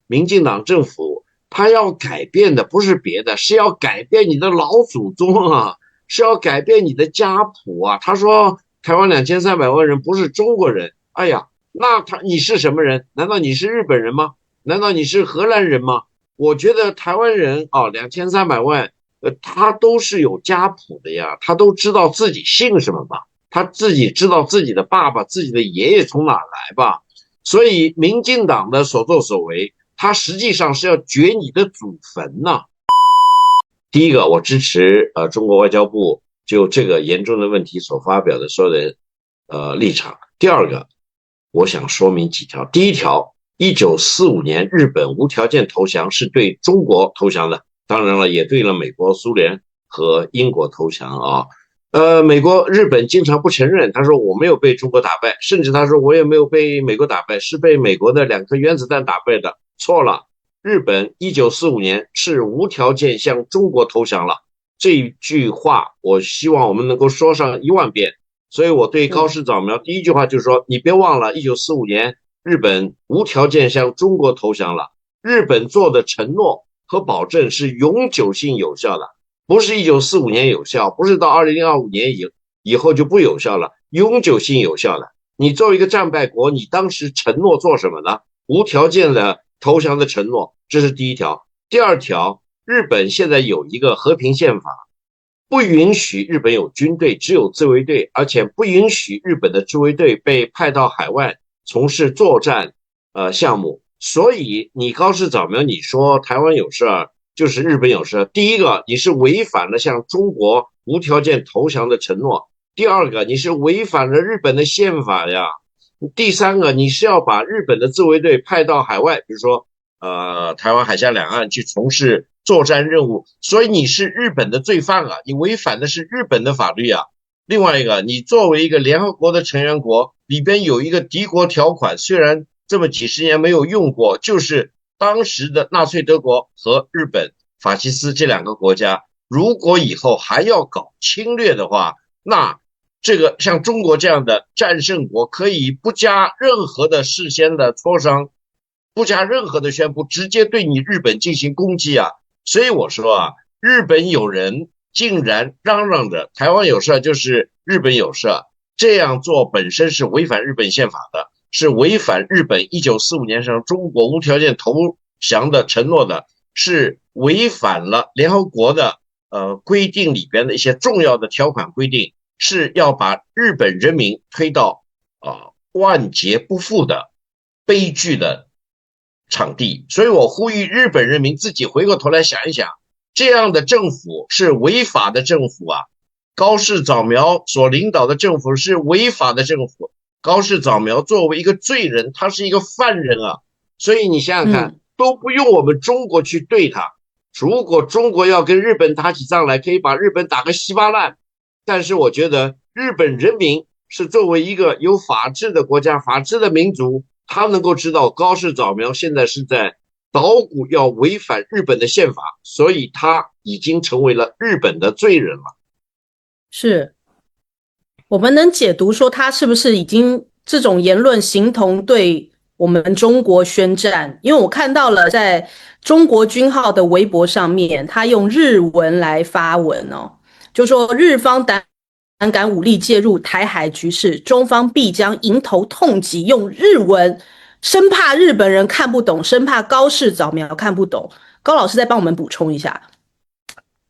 民进党政府他要改变的不是别的，是要改变你的老祖宗啊，是要改变你的家谱啊。他说台湾2300万人不是中国人，哎呀，那你是什么人？难道你是日本人吗？难道你是荷兰人吗？我觉得台湾人啊，2300万，他都是有家谱的呀，他都知道自己姓什么吧，他自己知道自己的爸爸、自己的爷爷从哪来吧。所以民进党的所作所为，他实际上是要掘你的祖坟呐。第一个，我支持中国外交部就这个严重的问题所发表的所有的立场。第二个，我想说明几条。第一条，1945年日本无条件投降是对中国投降的，当然了，也对了美国、苏联和英国投降啊。日本经常不承认，他说我没有被中国打败，甚至他说我也没有被美国打败，是被美国的2颗原子弹打败的。错了，日本1945年是无条件向中国投降了。这一句话，我希望我们能够说上10000遍。所以我对高市早苗第一句话就是说，你别忘了1945年日本无条件向中国投降了，日本做的承诺和保证是永久性有效的。不是1945年有效，不是到2025年以后就不有效了，永久性有效的。你作为一个战败国，你当时承诺做什么呢？无条件的投降的承诺，这是第一条。第二条，日本现在有一个和平宪法，不允许日本有军队，只有自卫队，而且不允许日本的自卫队被派到海外从事作战项目。所以你高市早苗，你说台湾有事儿，就是日本有事。第一个，你是违反了向中国无条件投降的承诺；第二个，你是违反了日本的宪法呀；第三个，你是要把日本的自卫队派到海外，比如说台湾海峡两岸去从事作战任务，所以你是日本的罪犯啊，你违反的是日本的法律啊。另外一个，你作为一个联合国的成员国，里边有一个敌国条款，虽然这么几十年没有用过，就是当时的纳粹德国和日本法西斯这2个国家，如果以后还要搞侵略的话，那这个像中国这样的战胜国可以不加任何的事先的磋商，不加任何的宣布，直接对你日本进行攻击啊。所以我说啊，日本有人竟然嚷嚷着台湾有事就是日本有事，这样做本身是违反日本宪法的，是违反日本1945年向中国无条件投降的承诺的，是违反了联合国的规定里边的一些重要的条款规定，是要把日本人民推到万劫不复的悲剧的场地。所以我呼吁日本人民自己回过头来想一想，这样的政府是违法的政府啊，高市早苗所领导的政府是违法的政府，高市早苗作为一个罪人，他是一个犯人啊。所以你想想看，都不用我们中国去对他，如果中国要跟日本打起仗来，可以把日本打个稀巴烂。但是我觉得日本人民是作为一个有法治的国家、法治的民族，他能够知道高市早苗现在是在捣鼓要违反日本的宪法，所以他已经成为了日本的罪人了。是，我们能解读说他是不是已经这种言论形同对我们中国宣战？因为我看到了在中国军号的微博上面，他用日文来发文哦，就说日方胆敢武力介入台海局势，中方必将迎头痛击，用日文，生怕日本人看不懂，生怕高市早苗看不懂。高老师再帮我们补充一下。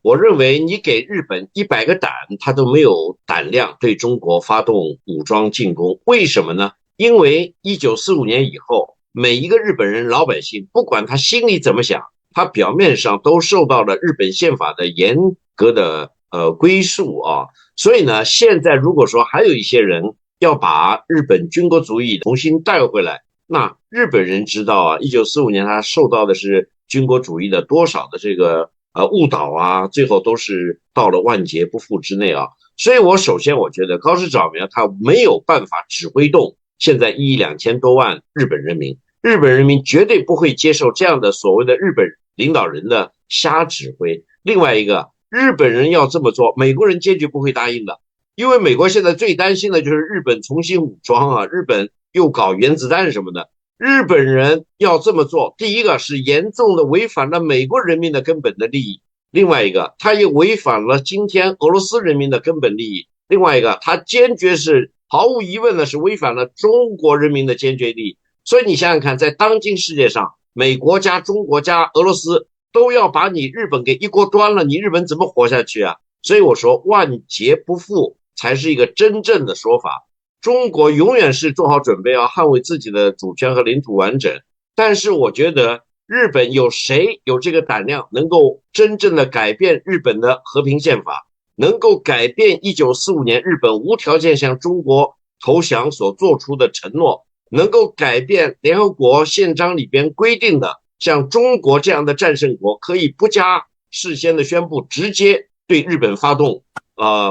我认为你给日本100个胆，他都没有胆量对中国发动武装进攻。为什么呢？因为1945年以后，每一个日本人老百姓，不管他心里怎么想，他表面上都受到了日本宪法的严格的归宿啊。所以呢，现在如果说还有一些人要把日本军国主义重新带回来，那日本人知道啊，1945年他受到的是军国主义的多少的这个误导啊，最后都是到了万劫不复之内啊。所以我首先我觉得高市早苗他没有办法指挥动现在12000多万日本人民，日本人民绝对不会接受这样的所谓的日本领导人的瞎指挥。另外一个，日本人要这么做，美国人坚决不会答应的，因为美国现在最担心的就是日本重新武装啊，日本又搞原子弹什么的。日本人要这么做，第一个是严重的违反了美国人民的根本的利益，另外一个他也违反了今天俄罗斯人民的根本利益，另外一个他坚决是毫无疑问的是违反了中国人民的坚决利益。所以你想想看，在当今世界上，美国加中国加俄罗斯都要把你日本给一锅端了，你日本怎么活下去啊？所以我说万劫不复才是一个真正的说法。中国永远是做好准备要捍卫自己的主权和领土完整，但是我觉得日本有谁有这个胆量能够真正的改变日本的和平宪法，能够改变1945年日本无条件向中国投降所做出的承诺，能够改变联合国宪章里边规定的像中国这样的战胜国可以不加事先的宣布直接对日本发动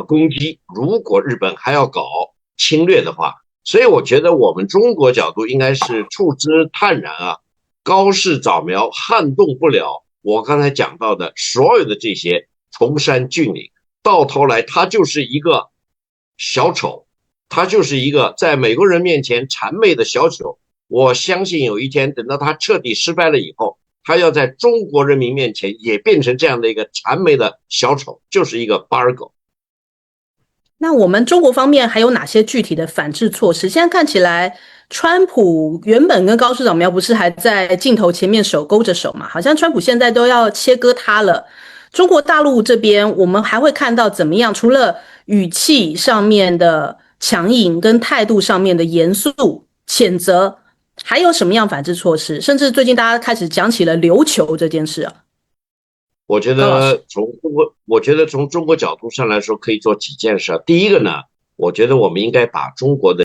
攻击，如果日本还要搞侵略的话。所以我觉得我们中国角度应该是处之泰然啊，高市早苗撼动不了我刚才讲到的所有的这些崇山峻岭，到头来他就是一个小丑，他就是一个在美国人面前谄媚的小丑。我相信有一天等到他彻底失败了以后，他要在中国人民面前也变成这样的一个谄媚的小丑，就是一个巴尔狗。那我们中国方面还有哪些具体的反制措施？现在看起来，川普原本跟高市早苗不是还在镜头前面手勾着手嘛？好像川普现在都要切割他了。中国大陆这边，我们还会看到怎么样？除了语气上面的强硬跟态度上面的严肃谴责，还有什么样反制措施？甚至最近大家开始讲起了琉球这件事啊。我觉得从中国角度上来说，可以做几件事。第一个呢，我觉得我们应该把中国的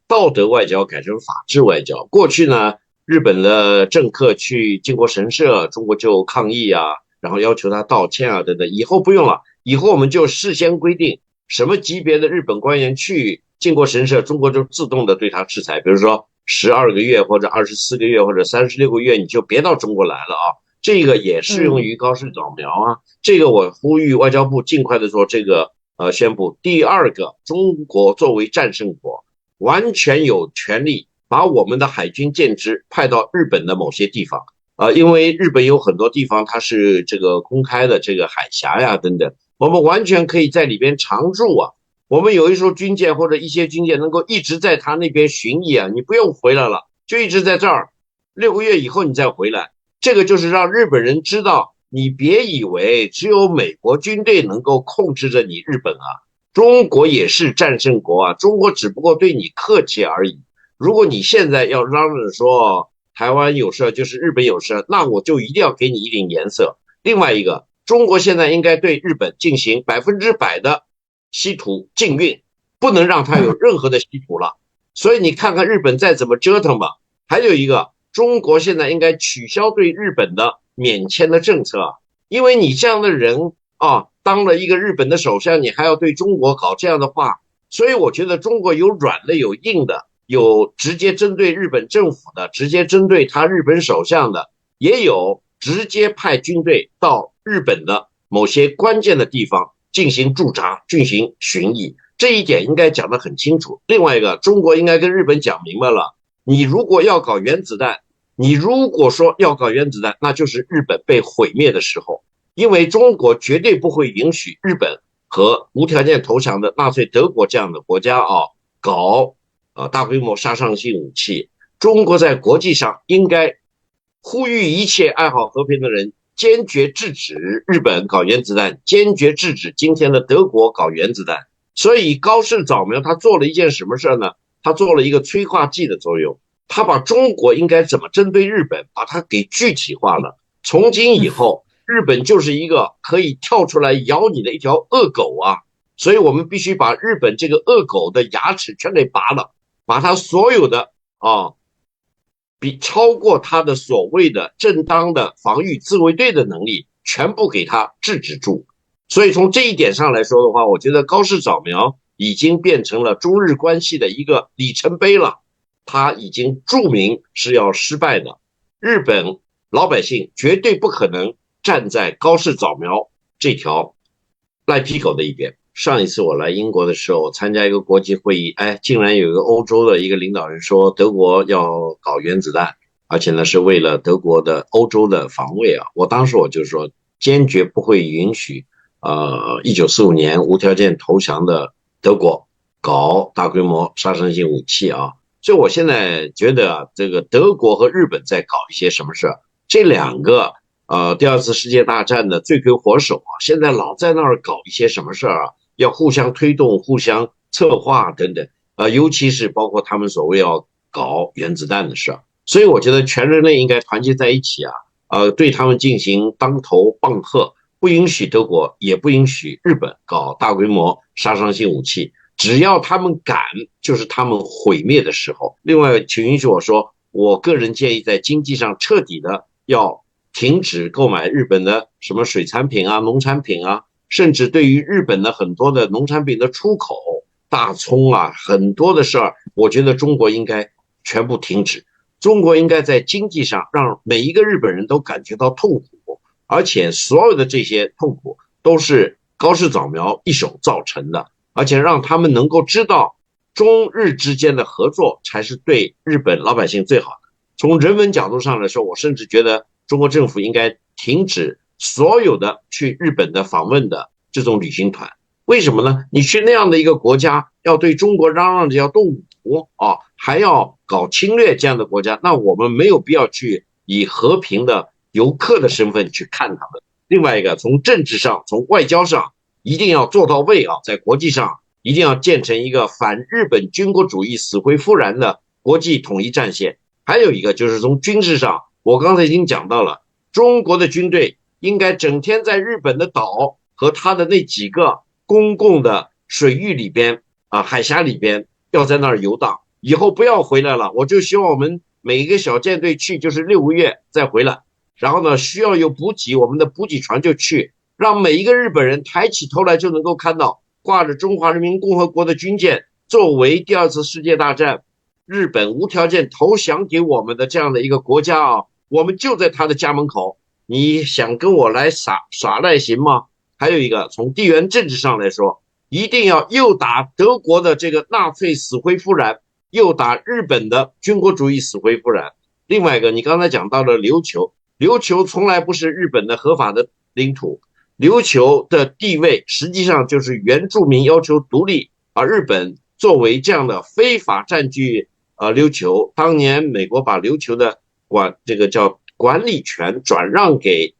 道德外交改成法治外交。过去呢，日本的政客去靖国神社，中国就抗议啊，然后要求他道歉啊等等。以后不用了，以后我们就事先规定什么级别的日本官员去靖国神社，中国就自动的对他制裁。比如说12个月或者24个月或者36个月，你就别到中国来了啊。这个也适用于高市早苗啊，这个我呼吁外交部尽快的做这个宣布。第二个，中国作为战胜国，完全有权利把我们的海军舰只派到日本的某些地方因为日本有很多地方它是这个公开的这个海峡呀等等，我们完全可以在里边常驻啊。我们有一艘军舰或者一些军舰能够一直在他那边巡弋啊，你不用回来了，就一直在这儿，6个月以后你再回来。这个就是让日本人知道，你别以为只有美国军队能够控制着你日本啊，中国也是战胜国啊，中国只不过对你客气而已。如果你现在要嚷着说台湾有事就是日本有事，那我就一定要给你一点颜色。另外一个，中国现在应该对日本进行100%的稀土禁运，不能让它有任何的稀土了。所以你看看日本再怎么折腾吧。还有一个，中国现在应该取消对日本的免签的政策啊，因为你这样的人啊，当了一个日本的首相，你还要对中国搞这样的话，所以我觉得中国有软的有硬的，有直接针对日本政府的，直接针对他日本首相的，也有直接派军队到日本的某些关键的地方进行驻扎，进行巡弋，这一点应该讲得很清楚。另外一个，中国应该跟日本讲明白了，你如果要搞原子弹，你如果说要搞原子弹，那就是日本被毁灭的时候，因为中国绝对不会允许日本和无条件投降的纳粹德国这样的国家搞大规模杀伤性武器。中国在国际上应该呼吁一切爱好和平的人坚决制止日本搞原子弹，坚决制止今天的德国搞原子弹。所以高市早苗他做了一件什么事呢？他做了一个催化剂的作用，他把中国应该怎么针对日本把它给具体化了。从今以后，日本就是一个可以跳出来咬你的一条恶狗啊，所以我们必须把日本这个恶狗的牙齿全给拔了，把它所有的比超过他的所谓的正当的防御自卫队的能力全部给他制止住。所以从这一点上来说的话，我觉得高市早苗已经变成了中日关系的一个里程碑了，他已经注明是要失败的。日本老百姓绝对不可能站在高市早苗这条赖皮狗的一边。上一次我来英国的时候，参加一个国际会议，哎，竟然有一个欧洲的一个领导人说德国要搞原子弹，而且呢是为了德国的欧洲的防卫啊。我当时我就说，坚决不会允许1945年无条件投降的德国搞大规模杀伤性武器啊。所以我现在觉得啊，这个德国和日本在搞一些什么事儿，这两个第二次世界大战的罪魁祸首啊，现在老在那儿搞一些什么事儿啊，要互相推动、互相策划等等，尤其是包括他们所谓要搞原子弹的事儿。所以我觉得全人类应该团结在一起啊，对他们进行当头棒喝，不允许德国，也不允许日本搞大规模杀伤性武器。只要他们敢，就是他们毁灭的时候。另外，请允许我说，我个人建议在经济上彻底的要停止购买日本的什么水产品啊、农产品啊，甚至对于日本的很多的农产品的出口，大葱啊，很多的事儿，我觉得中国应该全部停止。中国应该在经济上让每一个日本人都感觉到痛苦，而且所有的这些痛苦都是高市早苗一手造成的。而且让他们能够知道中日之间的合作才是对日本老百姓最好的。从人文角度上来说，我甚至觉得中国政府应该停止所有的去日本的访问的这种旅行团。为什么呢？你去那样的一个国家，要对中国嚷嚷着要动武啊，还要搞侵略这样的国家，那我们没有必要去以和平的游客的身份去看他们。另外一个，从政治上，从外交上，一定要做到位啊，在国际上一定要建成一个反日本军国主义死灰复燃的国际统一战线。还有一个就是从军事上，我刚才已经讲到了，中国的军队应该整天在日本的岛和他的那几个公共的水域里边海峡里边要在那儿游荡，以后不要回来了。我就希望我们每一个小舰队去就是6个月再回来，然后呢需要有补给，我们的补给船就去，让每一个日本人抬起头来就能够看到挂着中华人民共和国的军舰，作为第二次世界大战日本无条件投降给我们的这样的一个国家啊，我们就在他的家门口，你想跟我来耍赖行吗？还有一个，从地缘政治上来说，一定要又打德国的这个纳粹死灰复燃，又打日本的军国主义死灰复燃。另外一个，你刚才讲到了琉球，琉球从来不是日本的合法的领土，琉球的地位实际上就是原住民要求独立，而日本作为这样的非法占据琉球，当年美国把琉球的这个叫管理权转让给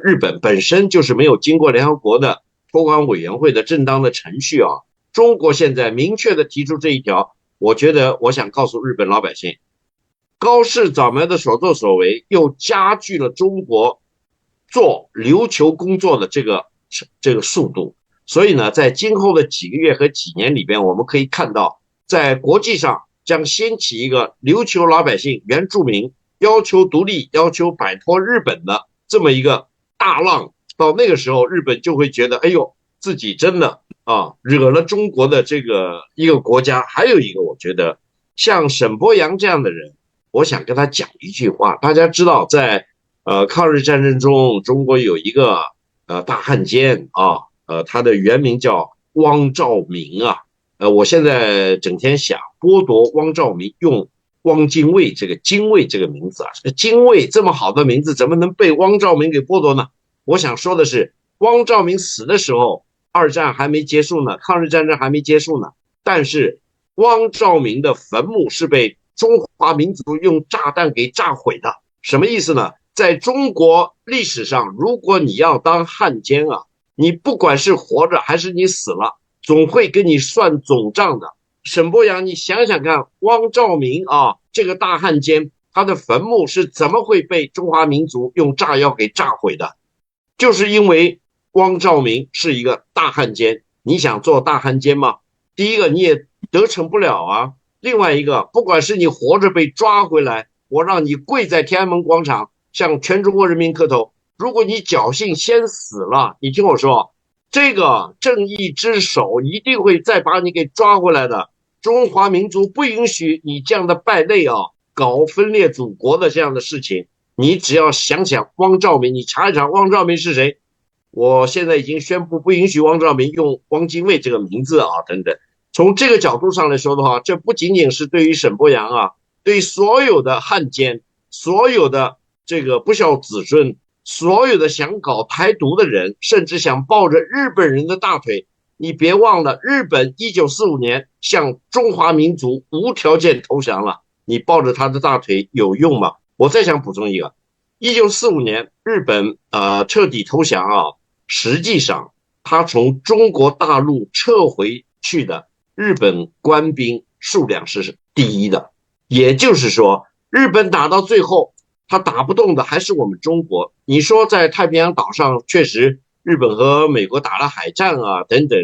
日本，本身就是没有经过联合国的托管委员会的正当的程序啊。中国现在明确的提出这一条，我觉得我想告诉日本老百姓，高市早苗的所作所为又加剧了中国做琉球工作的这个速度。所以呢，在今后的几个月和几年里边，我们可以看到在国际上将掀起一个琉球老百姓原住民要求独立，要求摆脱日本的这么一个大浪。到那个时候，日本就会觉得哎呦，自己真的惹了中国的这个一个国家。还有一个，我觉得像沈伯洋这样的人，我想跟他讲一句话。大家知道在抗日战争中，中国有一个大汉奸他的原名叫汪兆铭啊。我现在整天想剥夺汪兆铭，用汪精卫这个精卫这个名字啊，这个精卫这么好的名字，怎么能被汪兆铭给剥夺呢？我想说的是，汪兆铭死的时候，二战还没结束呢，抗日战争还没结束呢，但是汪兆铭的坟墓是被中华民族用炸弹给炸毁的。什么意思呢？在中国历史上，如果你要当汉奸啊，你不管是活着还是你死了，总会跟你算总账的。沈伯洋，你想想看，汪兆铭这个大汉奸，他的坟墓是怎么会被中华民族用炸药给炸毁的？就是因为汪兆铭是一个大汉奸。你想做大汉奸吗？第一个你也得逞不了啊。另外一个，不管是你活着被抓回来，我让你跪在天安门广场向全中国人民磕头，如果你侥幸先死了，你听我说，这个正义之手一定会再把你给抓回来的。中华民族不允许你这样的败类搞分裂祖国的这样的事情。你只要想想汪兆铭，你查一查汪兆铭是谁，我现在已经宣布不允许汪兆铭用汪精卫这个名字啊，等等。从这个角度上来说的话，这不仅仅是对于沈伯洋啊，对于所有的汉奸，所有的这个不孝子孙，所有的想搞台独的人，甚至想抱着日本人的大腿，你别忘了，日本1945年向中华民族无条件投降了，你抱着他的大腿有用吗？我再想补充一个，1945年日本彻底投降啊，实际上他从中国大陆撤回去的日本官兵数量是第一的，也就是说，日本打到最后，他打不动的还是我们中国。你说在太平洋岛上，确实日本和美国打了海战啊，等等，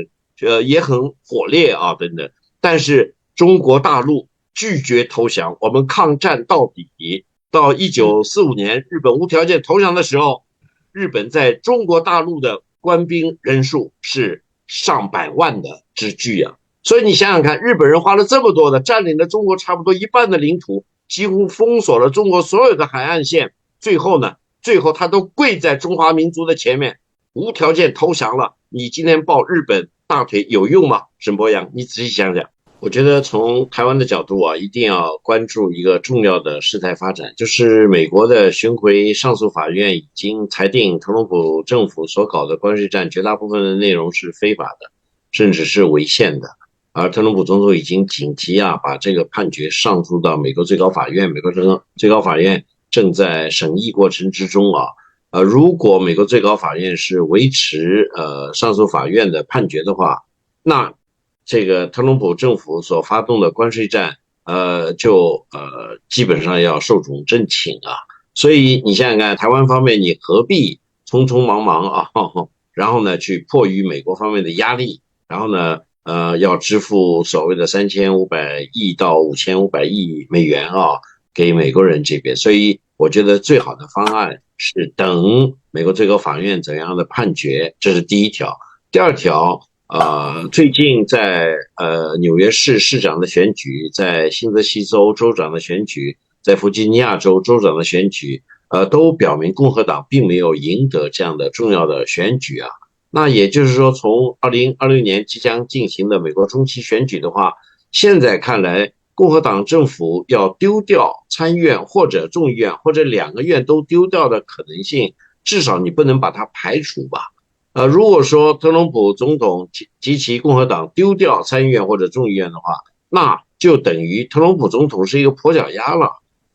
也很火烈啊，等等。但是中国大陆拒绝投降，我们抗战到底。到1945年，日本无条件投降的时候，日本在中国大陆的官兵人数是上百万的之巨啊。所以你想想看，日本人花了这么多的，占领了中国差不多一半的领土，几乎封锁了中国所有的海岸线，最后他都跪在中华民族的前面，无条件投降了。你今天抱日本大腿有用吗？沈伯洋，你仔细想想。我觉得从台湾的角度啊，一定要关注一个重要的事态发展，就是美国的巡回上诉法院已经裁定特朗普政府所搞的关税战绝大部分的内容是非法的，甚至是违宪的。而特朗普总统已经紧急啊，把这个判决上诉到美国最高法院，美国最高法院正在审议过程之中啊。如果美国最高法院是维持上诉法院的判决的话，那这个特朗普政府所发动的关税战，基本上要寿终正寝啊。所以你想想看，台湾方面你何必匆匆忙忙啊，然后呢去迫于美国方面的压力，然后呢要支付所谓的3500亿到5500亿美元啊给美国人这边。所以我觉得最好的方案是等美国最高法院怎样的判决，这是第一条。第二条。最近在纽约市市长的选举，在新泽西州州长的选举，在弗吉尼亚州州长的选举，都表明共和党并没有赢得这样的重要的选举啊。那也就是说，从2026年即将进行的美国中期选举的话，现在看来，共和党政府要丢掉参议院或者众议院或者两个院都丢掉的可能性，至少你不能把它排除吧。如果说特朗普总统及其共和党丢掉参议院或者众议院的话，那就等于特朗普总统是一个跛脚鸭了。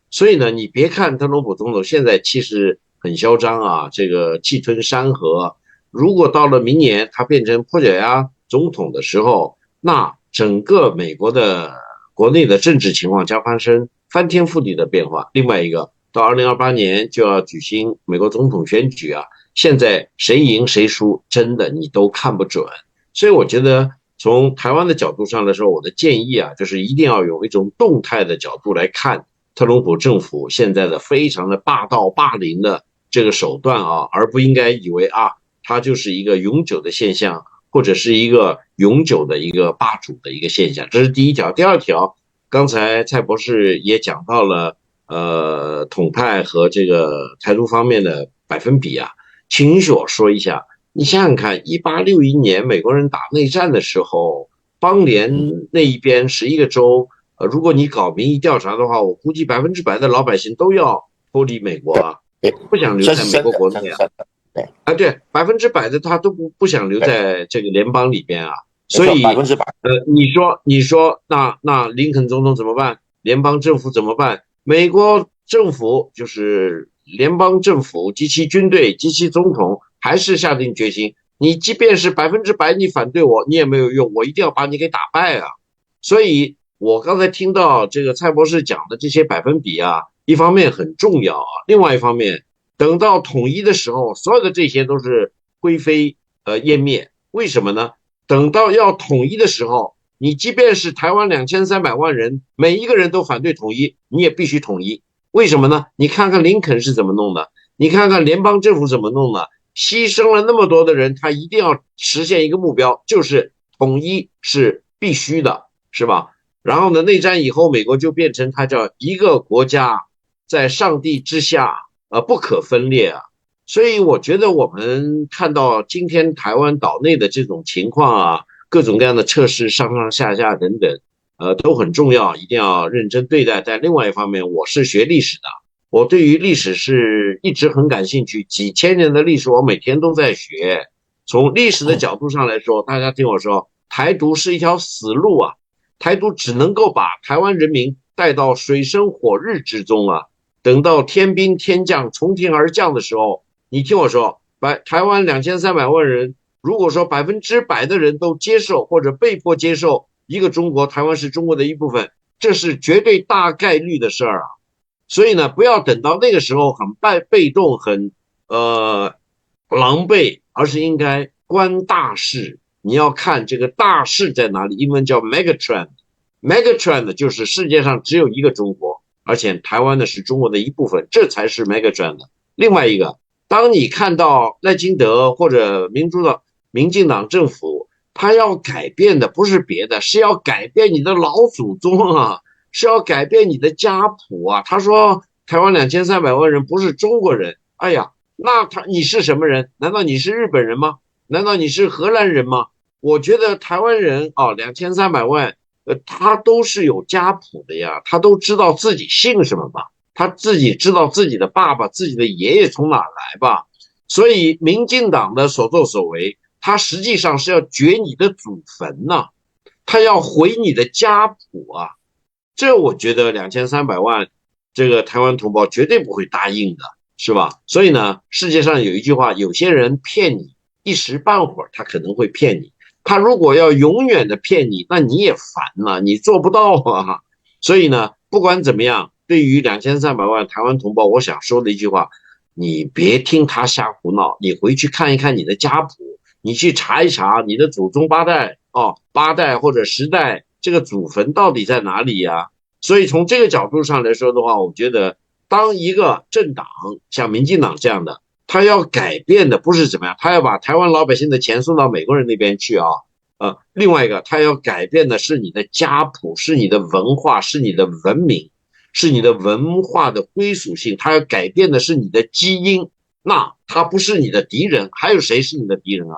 所以呢，你别看特朗普总统现在气势很嚣张啊，这个气吞山河。如果到了明年他变成跛脚鸭总统的时候，那整个美国的国内的政治情况将发生翻天覆地的变化。另外一个，到2028年就要举行美国总统选举啊。现在谁赢谁输，真的你都看不准。所以我觉得从台湾的角度上来说，我的建议啊，就是一定要有一种动态的角度来看特朗普政府现在的非常的霸道霸凌的这个手段啊，而不应该以为啊，它就是一个永久的现象，或者是一个永久的一个霸主的一个现象。这是第一条。第二条，刚才蔡博士也讲到了统派和这个台独方面的百分比啊。请允许我说一下，你想想看，1861年美国人打内战的时候，邦联那一边11个州，如果你搞民意调查的话，我估计100%的老百姓都要脱离美国啊，不想留在美国国内啊。对，100%的他都不想留在这个联邦里边啊。所以100%，你说那林肯总统怎么办？联邦政府怎么办？美国政府就是联邦政府及其军队及其总统还是下定决心，你即便是100%你反对我，你也没有用，我一定要把你给打败啊。所以我刚才听到这个蔡博士讲的这些百分比啊，一方面很重要啊，另外一方面等到统一的时候，所有的这些都是灰飞烟灭。为什么呢？等到要统一的时候，你即便是台湾2300万人，每一个人都反对统一，你也必须统一。为什么呢？你看看林肯是怎么弄的，你看看联邦政府怎么弄的，牺牲了那么多的人，他一定要实现一个目标，就是统一是必须的，是吧？然后呢，内战以后，美国就变成它叫一个国家在上帝之下，不可分裂啊。所以我觉得我们看到今天台湾岛内的这种情况啊，各种各样的测试上上下下等等，都很重要，一定要认真对待。但另外一方面，我是学历史的，我对于历史是一直很感兴趣，几千年的历史我每天都在学。从历史的角度上来说，大家听我说，台独是一条死路啊，台独只能够把台湾人民带到水深火热之中啊，等到天兵天将从天而降的时候。你听我说，台湾2300万人，如果说100%的人都接受或者被迫接受一个中国，台湾是中国的一部分，这是绝对大概率的事儿啊。所以呢，不要等到那个时候很被动、很狼狈，而是应该观大势。你要看这个大势在哪里，英文叫 megatrend。megatrend 就是世界上只有一个中国，而且台湾呢是中国的一部分，这才是 megatrend。另外一个。当你看到赖清德或者民进党政府，他要改变的不是别的，是要改变你的老祖宗啊，是要改变你的家谱啊。他说台湾2300万人不是中国人，哎呀，那你是什么人？难道你是日本人吗？难道你是荷兰人吗？我觉得台湾人啊，2300万，他都是有家谱的呀，他都知道自己姓什么吧。他自己知道自己的爸爸、自己的爷爷从哪来吧，所以民进党的所作所为，他实际上是要掘你的祖坟呐、他要毁你的家谱啊！这我觉得2300万这个台湾同胞绝对不会答应的，是吧？所以呢，世界上有一句话，有些人骗你一时半会儿，他可能会骗你，他如果要永远的骗你，那你也烦了，你做不到啊！所以呢，不管怎么样。对于2300万台湾同胞，我想说的一句话，你别听他瞎胡闹，你回去看一看你的家谱，你去查一查你的祖宗8代或者10代，这个祖坟到底在哪里呀？所以从这个角度上来说的话，我觉得当一个政党像民进党这样的，他要改变的不是怎么样，他要把台湾老百姓的钱送到美国人那边去啊。另外一个，他要改变的是你的家谱，是你的文化，是你的文明。是你的文化的归属性，它要改变的是你的基因，那他不是你的敌人，还有谁是你的敌人啊？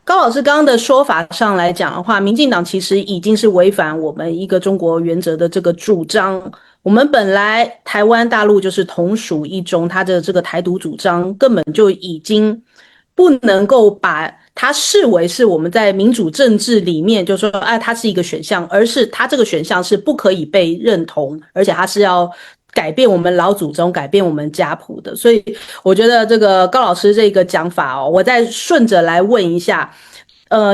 高老师刚刚的说法上来讲的话，民进党其实已经是违反我们一个中国原则的这个主张。我们本来台湾大陆就是同属一中，他的这个台独主张根本就已经不能够把它视为是我们在民主政治里面就说它是一个选项，而是它这个选项是不可以被认同，而且它是要改变我们老祖宗、改变我们家谱的。所以我觉得这个高老师这个讲法哦，我再顺着来问一下。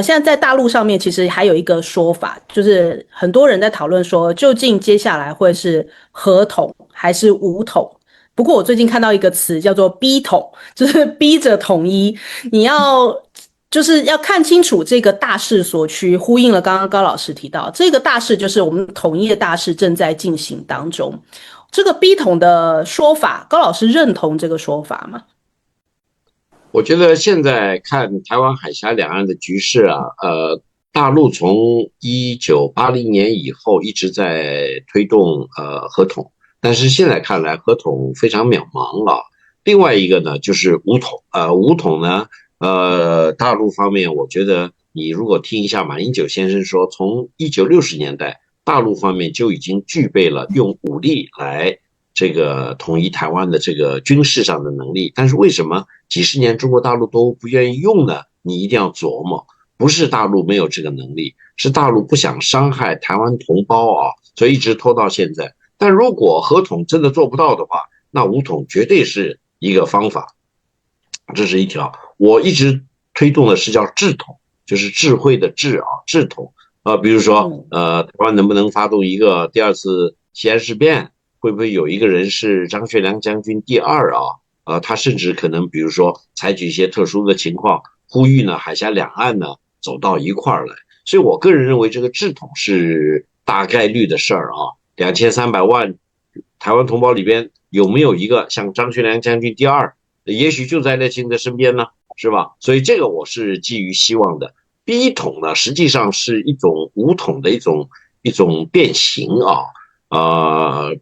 现在在大陆上面其实还有一个说法，就是很多人在讨论说，究竟接下来会是合统还是武统？不过我最近看到一个词叫做逼统，就是逼着统一，你要就是要看清楚这个大势所趋，呼应了刚刚高老师提到，这个大势就是我们统一的大势正在进行当中。这个逼统的说法，高老师认同这个说法吗？我觉得现在看台湾海峡两岸的局势啊，大陆从1980年以后一直在推动合统，但是现在看来合统非常渺茫了。另外一个呢就是武统，武统呢，大陆方面我觉得你如果听一下马英九先生说，从1960年代大陆方面就已经具备了用武力来这个统一台湾的这个军事上的能力，但是为什么几十年中国大陆都不愿意用呢？你一定要琢磨，不是大陆没有这个能力，是大陆不想伤害台湾同胞啊，所以一直拖到现在。但如果合统真的做不到的话，那武统绝对是一个方法，这是一条。我一直推动的是叫智统，就是智慧的智啊，智统比如说台湾能不能发动一个第二次西安事变？会不会有一个人是张学良将军第二啊？他甚至可能比如说采取一些特殊的情况，呼吁呢海峡两岸呢走到一块儿来。所以我个人认为这个智统是大概率的事儿啊。2300万台湾同胞里边有没有一个像张学良将军第二？也许就在赖清德身边呢，是吧？所以这个我是寄予希望的。逼统呢，实际上是一种武统的一种变形啊。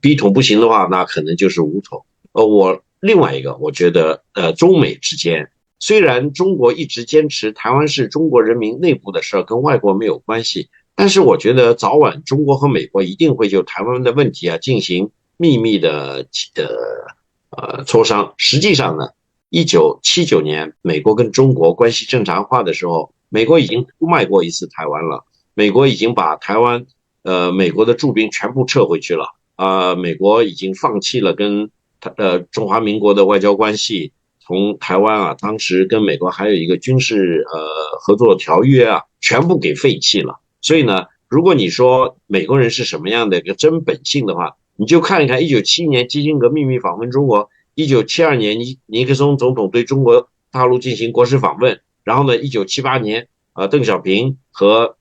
逼统不行的话，那可能就是武统。我另外一个，我觉得中美之间，虽然中国一直坚持台湾是中国人民内部的事儿，跟外国没有关系，但是我觉得早晚中国和美国一定会就台湾的问题啊进行秘密的磋商。实际上呢，1979年美国跟中国关系正常化的时候，美国已经出卖过一次台湾了，美国已经把台湾美国的驻兵全部撤回去了。美国已经放弃了跟中华民国的外交关系，从台湾啊，当时跟美国还有一个军事合作条约啊，全部给废弃了。所以呢，如果你说美国人是什么样的一个真本性的话，你就看一看1971年基辛格秘密访问中国，1972年尼克松总统对中国大陆进行国事访问，然后呢，1978年邓小平和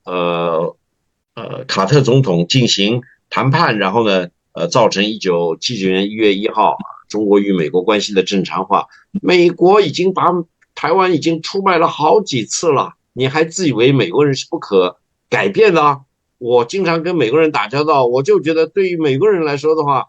卡特总统进行谈判，然后呢造成1979年1月1号中国与美国关系的正常化。美国已经把台湾已经出卖了好几次了，你还自以为美国人是不可改变的啊？我经常跟美国人打交道，我就觉得对于美国人来说的话，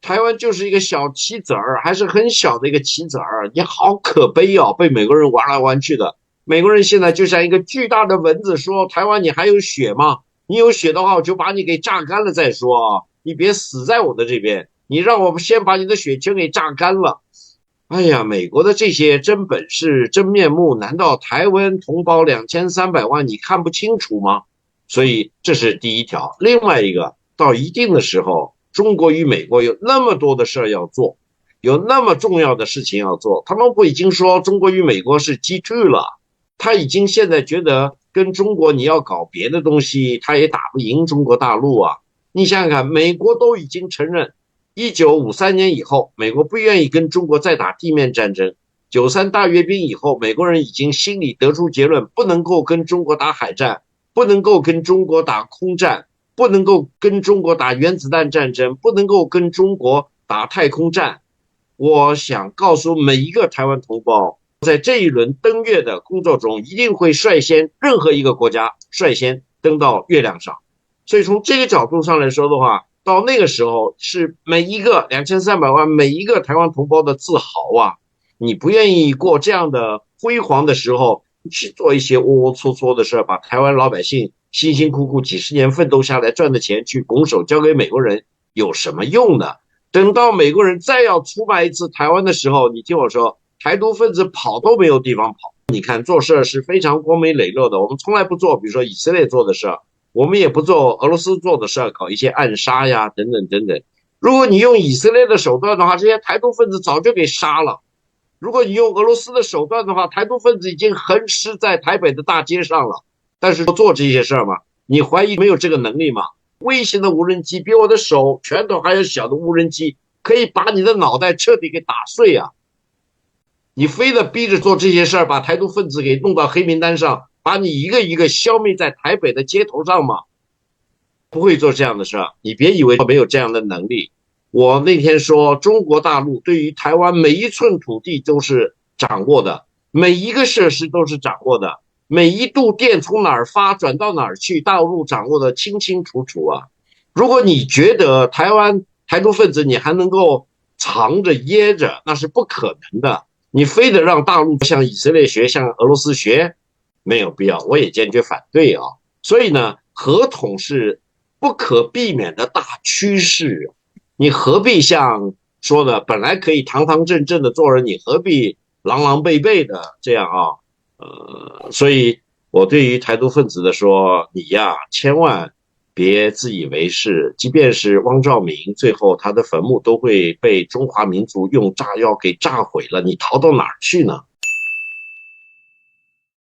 台湾就是一个小棋子儿，还是很小的一个棋子儿，你好可悲哦，被美国人玩来玩去的。美国人现在就像一个巨大的蚊子，说台湾你还有血吗？你有血的话，我就把你给榨干了再说啊！你别死在我的这边，你让我先把你的血全给榨干了。哎呀，美国的这些真本事、真面目，难道台湾同胞2300万你看不清楚吗？所以这是第一条。另外一个，到一定的时候，中国与美国有那么多的事要做，有那么重要的事情要做，他们不已经说中国与美国是G2了？他已经现在觉得跟中国你要搞别的东西，他也打不赢中国大陆啊。你想想看，美国都已经承认1953年以后，美国不愿意跟中国再打地面战争。93大阅兵以后，美国人已经心里得出结论，不能够跟中国打海战，不能够跟中国打空战，不能够跟中国打原子弹战争，不能够跟中国打太空战。我想告诉每一个台湾同胞，在这一轮登月的工作中，一定会率先任何一个国家率先登到月亮上。所以从这个角度上来说的话，到那个时候是每一个2300万每一个台湾同胞的自豪啊！你不愿意过这样的辉煌的时候，去做一些窝窝搓搓的事，把台湾老百姓辛辛苦苦几十年奋斗下来赚的钱去拱手交给美国人，有什么用呢？等到美国人再要出卖一次台湾的时候，你听我说，台独分子跑都没有地方跑。你看做事是非常光明磊落的，我们从来不做比如说以色列做的事，我们也不做俄罗斯做的事，搞一些暗杀呀等等等等。如果你用以色列的手段的话，这些台独分子早就给杀了。如果你用俄罗斯的手段的话，台独分子已经横尸在台北的大街上了。但是做这些事嘛，你怀疑没有这个能力吗？微型的无人机比我的手拳头还有小的无人机，可以把你的脑袋彻底给打碎啊！你非得逼着做这些事儿，把台独分子给弄到黑名单上，把你一个一个消灭在台北的街头上吗？不会做这样的事儿，你别以为没有这样的能力。我那天说，中国大陆对于台湾每一寸土地都是掌握的，每一个设施都是掌握的，每一度电从哪儿发转到哪儿去，大陆掌握的清清楚楚啊！如果你觉得台独分子你还能够藏着掖着，那是不可能的。你非得让大陆向以色列学，向俄罗斯学，没有必要，我也坚决反对啊。所以呢，合统是不可避免的大趋势。你何必像说的，本来可以堂堂正正的做人，你何必狼狼狈狈的这样啊？所以我对于台独分子的说，你呀，千万别自以为是，即便是汪兆铭最后他的坟墓都会被中华民族用炸药给炸毁了，你逃到哪儿去呢？